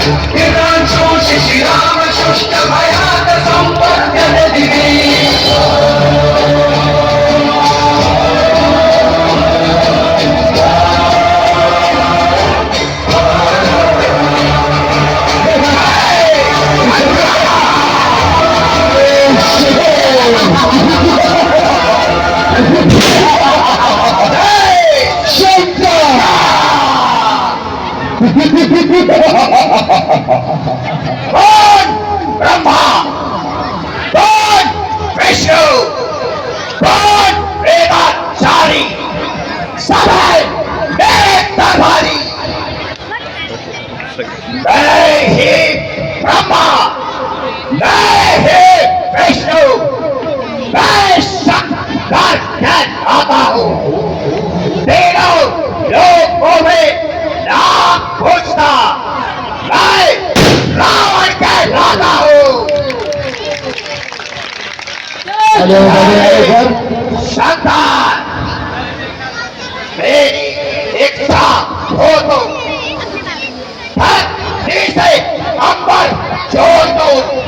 हिरण्यो शिशिराम शुष्ट भयात संपद्यते दिवी कोण ब्रह्मा, कोण विष्णू, कोण वेदाचारी, सभय एक दरबारी। मैं ही ब्रह्मा, मैं ही विष्णु, मैं शंकर कहलाता हूँ। तीनों लोकों में नाम पूछता मैं रावण कहलाता हूँ। शंकर, मेरी इच्छा हो तो धरती से अंबर छोड़ दो।